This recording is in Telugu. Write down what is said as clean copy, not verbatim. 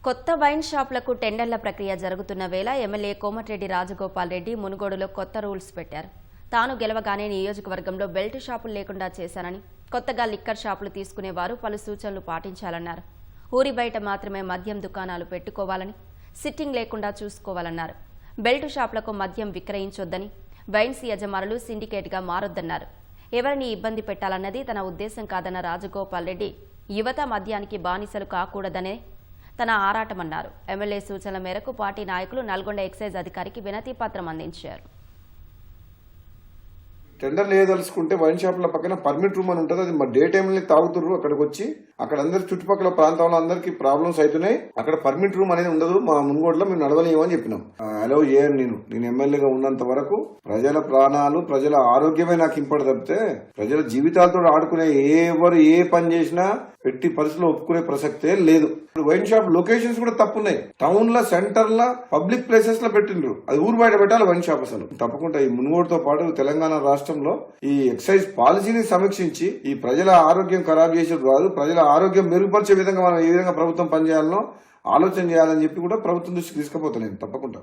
కొత్త వైన్ షాపులకు టెండర్ల ప్రక్రియ జరుగుతున్న వేళ ఎమ్మెల్యే కోమటిరెడ్డి రాజగోపాల్ రెడ్డి మునుగోడులో కొత్త రూల్స్ పెట్టారు. తాను గెలవగానే నియోజకవర్గంలో బెల్ట్ షాపులు లేకుండా చేశానని, కొత్తగా లిక్కర్ షాపులు తీసుకునేవారు పలు సూచనలు పాటించాలన్నారు. ఊరి బయట మాత్రమే మద్యం దుకాణాలు పెట్టుకోవాలని, సిట్టింగ్ లేకుండా చూసుకోవాలన్నారు. బెల్ట్ షాపులకు మద్యం విక్రయించొద్దని, వైన్స్ యజమానులు సిండికేట్గా మారొద్దన్నారు. ఎవరిని ఇబ్బంది పెట్టాలన్నది తన ఉద్దేశం కాదన్న రాజగోపాల్ రెడ్డి, యువత మద్యానికి బానిసలు కాకూడదనే తన ఆరాటమన్నారు. ఎమ్మెల్యే సూచనల మేరకు పార్టీ నాయకులు నల్గొండ ఎక్సైజ్ అధికారికి వినతి పత్రం అందించారు. టెండర్ లేదలుచుకుంటే వైన్ షాపుల పక్కన పర్మిట్ రూమ్ అని ఉంటుంది. అది మా డే టైంలో తాగుతుర్రు. అక్కడికి వచ్చి అక్కడ అందరు చుట్టుపక్కల ప్రాంతంలో అందరికి ప్రాబ్లమ్స్ అవుతున్నాయి. అక్కడ పర్మిట్ రూమ్ అనేది ఉండదు. మా మున్గోడులో మేము నడవలేమని చెప్పినాం. అలౌ చేయను. నేను ఎమ్మెల్యేగా ఉన్నంత వరకు ప్రజల ప్రాణాలు, ప్రజల ఆరోగ్యమే నాకు ఇంపటి తప్పితే ప్రజల జీవితాలతో ఆడుకునే ఎవరు ఏ పని చేసినా పెట్టి పరిస్థితుల్లో ఒప్పుకునే ప్రసక్తే లేదు. వైన్ షాప్ లొకేషన్స్ కూడా తప్పున్నాయి. టౌన్ లో, సెంటర్ లో, పబ్లిక్ ప్లేసెస్ లో పెట్టిండ్రు. అది ఊరు బయట పెట్టాలి వైన్ షాప్. అసలు తప్పకుండా ఈ మున్గోడుతో పాటు తెలంగాణ రాష్ట్రంలో ఈ ఎక్సైజ్ పాలసీని సమీక్షించి ఈ ప్రజల ఆరోగ్యం ఖరాబ్ చేసేది కాదు, ప్రజల ఆరోగ్యం మెరుగుపరిచే విధంగా మనం ఏ విధంగా ప్రభుత్వం పనిచేయాలనో ఆలోచన చేయాలని చెప్పి కూడా ప్రభుత్వం దృష్టికి తీసుకుపోతాను నేను తప్పకుండా.